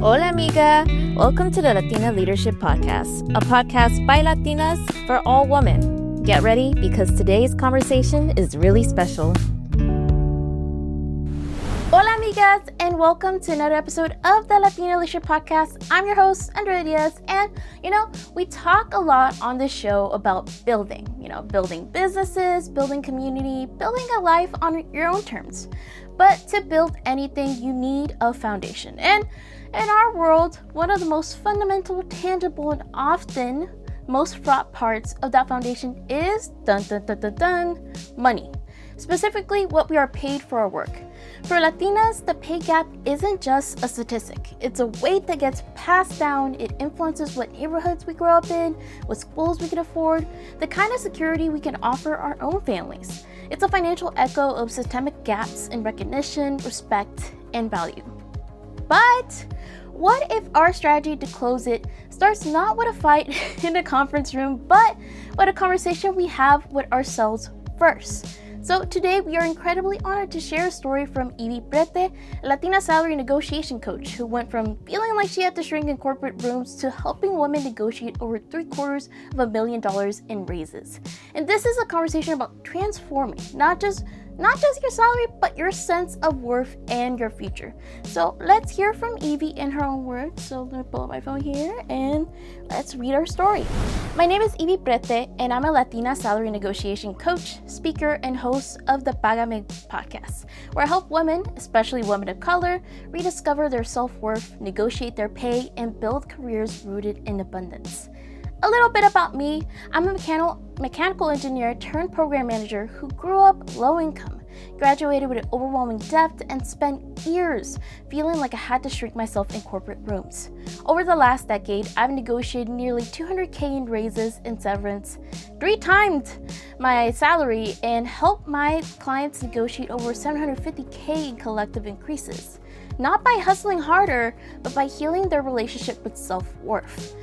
Hola, amiga. Welcome to the Latina Leadership Podcast, a podcast by Latinas for all women. Get ready because today's conversation is really special. Hola, amigas, and welcome to another episode of the Latina Leadership Podcast. I'm your host, Andrea, and we talk a lot on this show about building businesses, building community, building a life on your own terms. But to build anything, you need a foundation. And in our world, one of the most fundamental, tangible, and often most fraught parts of that foundation is money. Specifically, what we are paid for our work. For Latinas, the pay gap isn't just a statistic. It's a weight that gets passed down. It influences what neighborhoods we grow up in, what schools we can afford, the kind of security we can offer our own families. It's a financial echo of systemic gaps in recognition, respect, and value. But what if our strategy to close it starts not with a fight in a conference room, but with a conversation we have with ourselves first? So today we are incredibly honored to share a story from Evie Prete, a Latina salary negotiation coach who went from feeling like she had to shrink in corporate rooms to helping women negotiate over $750,000 in raises. And this is a conversation about transforming not just your salary, but your sense of worth and your future. So let's hear from Evie in her own words. So let me pull up my phone here and let's read our story. My name is Evie Prete, and I'm a Latina salary negotiation coach, speaker, and host of the Págame podcast, where I help women, especially women of color, rediscover their self-worth, negotiate their pay, and build careers rooted in abundance. A little bit about me: I'm a mechanical engineer turned program manager who grew up low income, graduated with an overwhelming debt, and spent years feeling like I had to shrink myself in corporate rooms. Over the last decade, I've negotiated nearly $200K in raises and severance, 3 times my salary, and helped my clients negotiate over $750K in collective increases. Not by hustling harder, but by healing their relationship with self-worth.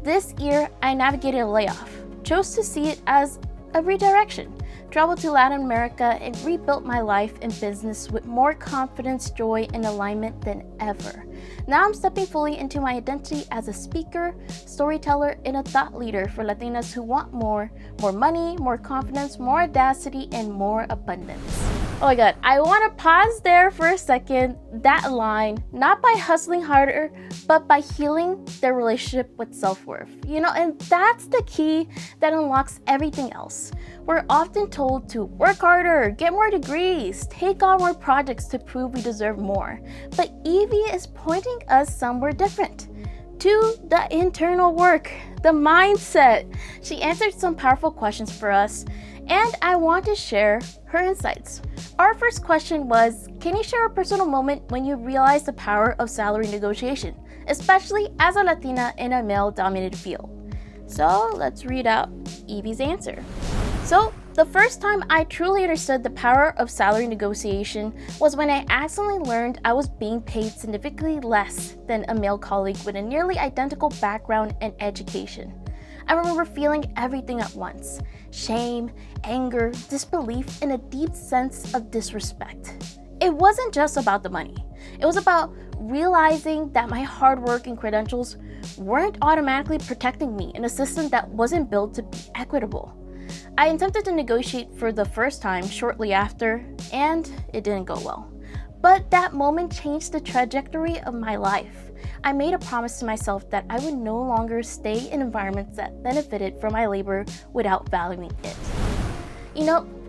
This year, I navigated a layoff, chose to see it as a redirection, traveled to Latin America, and rebuilt my life and business with more confidence, joy, and alignment than ever. Now I'm stepping fully into my identity as a speaker, storyteller, and a thought leader for Latinas who want more money, more confidence, more audacity, and more abundance. Oh my God, I want to pause there for a second. That line, not by hustling harder, but by healing their relationship with self-worth. And that's the key that unlocks everything else. We're often told to work harder, get more degrees, take on more projects to prove we deserve more. But Evie is pointing us somewhere different. To the internal work, the mindset. She answered some powerful questions for us, and I want to share her insights. Our first question was, can you share a personal moment when you realized the power of salary negotiation, especially as a Latina in a male-dominated field? So let's read out Evie's answer. So the first time I truly understood the power of salary negotiation was when I accidentally learned I was being paid significantly less than a male colleague with a nearly identical background and education. I remember feeling everything at once: shame, anger, disbelief, and a deep sense of disrespect. It wasn't just about the money. It was about realizing that my hard work and credentials weren't automatically protecting me in a system that wasn't built to be equitable. I attempted to negotiate for the first time shortly after, and it didn't go well. But that moment changed the trajectory of my life. I made a promise to myself that I would no longer stay in environments that benefited from my labor without valuing it.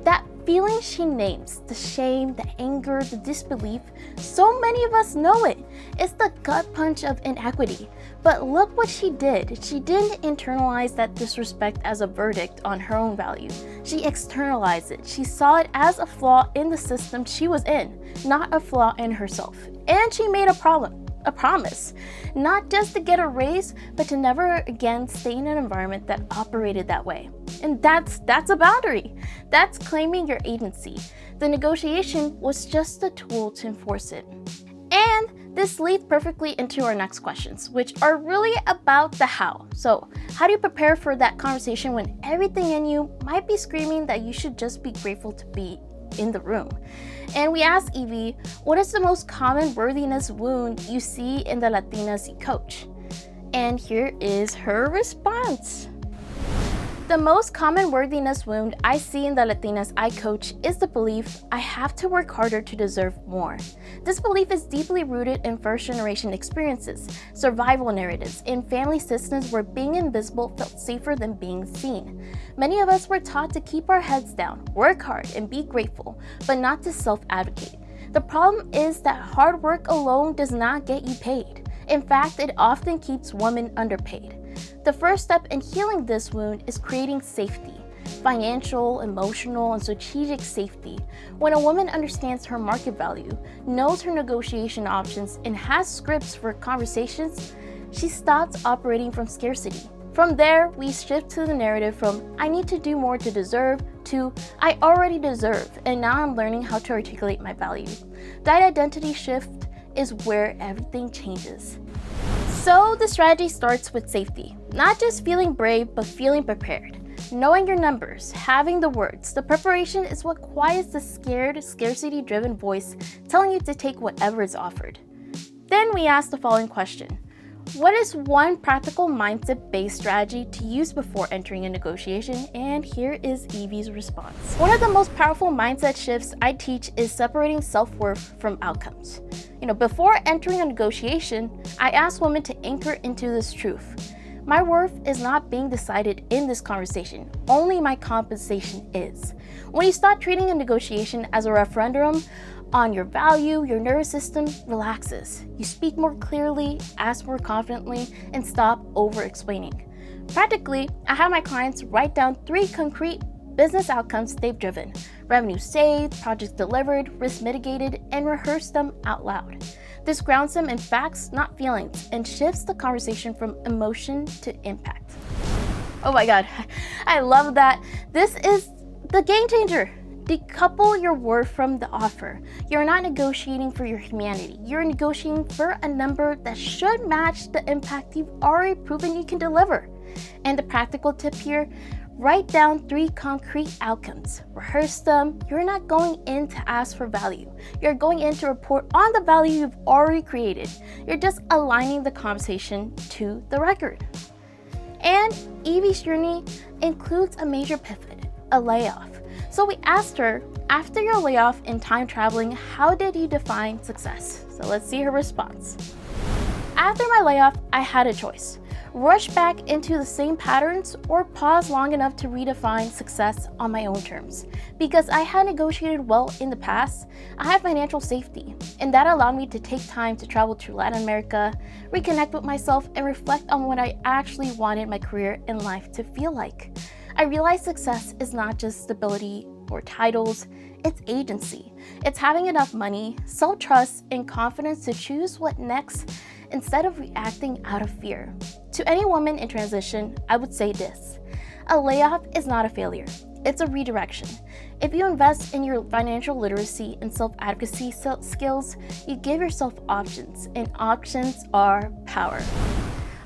That feeling she names, the shame, the anger, the disbelief, so many of us know it. It's the gut punch of inequity. But look what she did. She didn't internalize that disrespect as a verdict on her own value. She externalized it. She saw it as a flaw in the system she was in, not a flaw in herself. And she made a promise, not just to get a raise, but to never again stay in an environment that operated that way. And that's a boundary. That's claiming your agency. The negotiation was just a tool to enforce it. And this leads perfectly into our next questions, which are really about the how. So, how do you prepare for that conversation when everything in you might be screaming that you should just be grateful to be in the room. And we asked Evie, what is the most common worthiness wound you see in the Latinas you coach? And here is her response. The most common worthiness wound I see in the Latinas I coach is the belief I have to work harder to deserve more. This belief is deeply rooted in first-generation experiences, survival narratives, and family systems where being invisible felt safer than being seen. Many of us were taught to keep our heads down, work hard, and be grateful, but not to self-advocate. The problem is that hard work alone does not get you paid. In fact, it often keeps women underpaid. The first step in healing this wound is creating safety, financial, emotional, and strategic safety. When a woman understands her market value, knows her negotiation options, and has scripts for conversations, she stops operating from scarcity. From there, we shift to the narrative from I need to do more to deserve to I already deserve, and now I'm learning how to articulate my value. That identity shift is where everything changes. So the strategy starts with safety. Not just feeling brave, but feeling prepared. Knowing your numbers, having the words. The preparation is what quiets the scared, scarcity-driven voice telling you to take whatever is offered. Then we ask the following question. What is one practical mindset-based strategy to use before entering a negotiation? And here is Evie's response. One of the most powerful mindset shifts I teach is separating self-worth from outcomes. Before entering a negotiation, I ask women to anchor into this truth. My worth is not being decided in this conversation, only my compensation is. When you start treating a negotiation as a referendum on your value, your nervous system relaxes. You speak more clearly, ask more confidently, and stop over-explaining. Practically, I have my clients write down 3 concrete business outcomes they've driven: revenue saved, projects delivered, risk mitigated, and rehearse them out loud. This grounds them in facts, not feelings, and shifts the conversation from emotion to impact. Oh my God, I love that. This is the game changer. Decouple your worth from the offer. You're not negotiating for your humanity. You're negotiating for a number that should match the impact you've already proven you can deliver. And the practical tip here, write down 3 concrete outcomes. Rehearse them. You're not going in to ask for value. You're going in to report on the value you've already created. You're just aligning the conversation to the record. And Evie's journey includes a major pivot, a layoff. So we asked her, after your layoff and time traveling, how did you define success? So let's see her response. After my layoff, I had a choice. Rush back into the same patterns or pause long enough to redefine success on my own terms. Because I had negotiated well in the past, I had financial safety, and that allowed me to take time to travel to Latin America, reconnect with myself, and reflect on what I actually wanted my career and life to feel like. I realized success is not just stability or titles, it's agency. It's having enough money, self-trust, and confidence to choose what next instead of reacting out of fear. To any woman in transition, I would say this: a layoff is not a failure, it's a redirection. If you invest in your financial literacy and self-advocacy skills, you give yourself options, and options are power.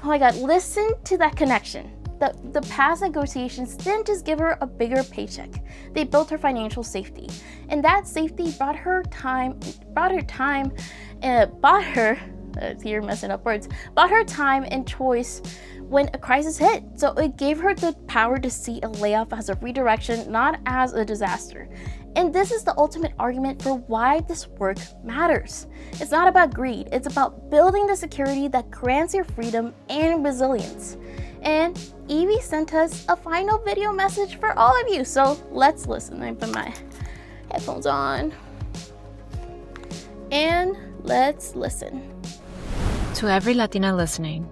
Oh my God, listen to that connection. The past negotiations didn't just give her a bigger paycheck. They built her financial safety. And that safety bought her time and choice when a crisis hit. So it gave her the power to see a layoff as a redirection, not as a disaster. And this is the ultimate argument for why this work matters. It's not about greed, it's about building the security that grants your freedom and resilience. And Evie sent us a final video message for all of you, so let's listen. I put my headphones on, and let's listen. To every Latina listening,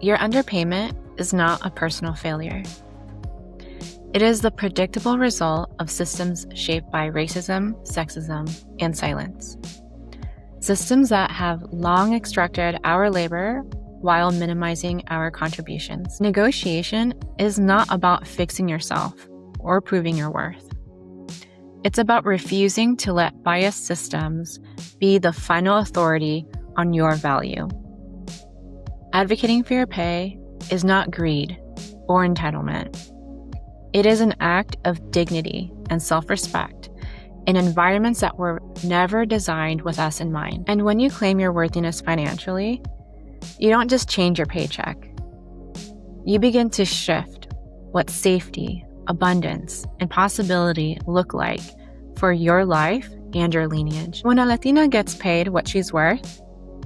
your underpayment is not a personal failure. It is the predictable result of systems shaped by racism, sexism, and silence. Systems that have long extracted our labor while minimizing our contributions. Negotiation is not about fixing yourself or proving your worth. It's about refusing to let biased systems be the final authority on your value. Advocating for your pay is not greed or entitlement. It is an act of dignity and self-respect, in environments that were never designed with us in mind. And when you claim your worthiness financially, you don't just change your paycheck. You begin to shift what safety, abundance, and possibility look like for your life and your lineage. When a Latina gets paid what she's worth,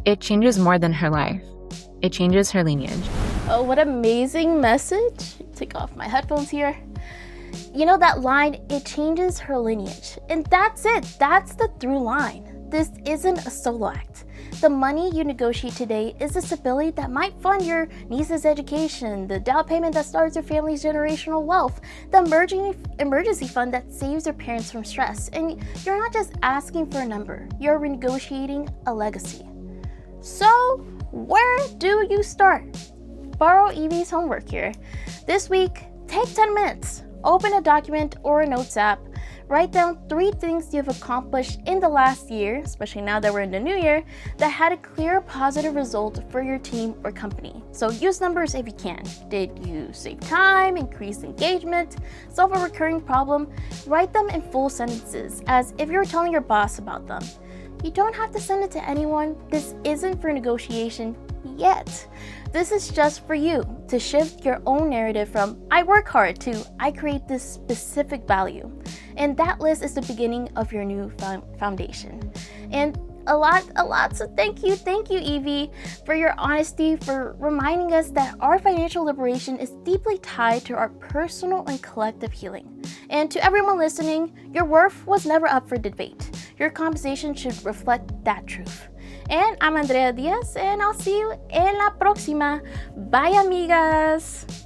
it changes more than her life. It changes her lineage. Oh, what amazing message. Take off my headphones here. You know that line, it changes her lineage. And that's it. That's the through line. This isn't a solo act. The money you negotiate today is the stability that might fund your niece's education, the down payment that starts your family's generational wealth, the emergency fund that saves your parents from stress. And you're not just asking for a number, you're renegotiating a legacy. So, where do you start? Borrow Evie's homework here. This week, take 10 minutes. Open a document or a notes app. Write down 3 things you've accomplished in the last year, especially now that we're in the new year, that had a clear positive result for your team or company. So use numbers if you can. Did you save time, increase engagement, solve a recurring problem? Write them in full sentences, as if you're telling your boss about them. You don't have to send it to anyone. This isn't for negotiation yet. This is just for you to shift your own narrative from I work hard to I create this specific value. And that list is the beginning of your new foundation. And a lot, so thank you, Evie, for your honesty, for reminding us that our financial liberation is deeply tied to our personal and collective healing. And to everyone listening, your worth was never up for debate. Your compensation should reflect that truth. And I'm Andrea Diaz, and I'll see you en la próxima. Bye, amigas.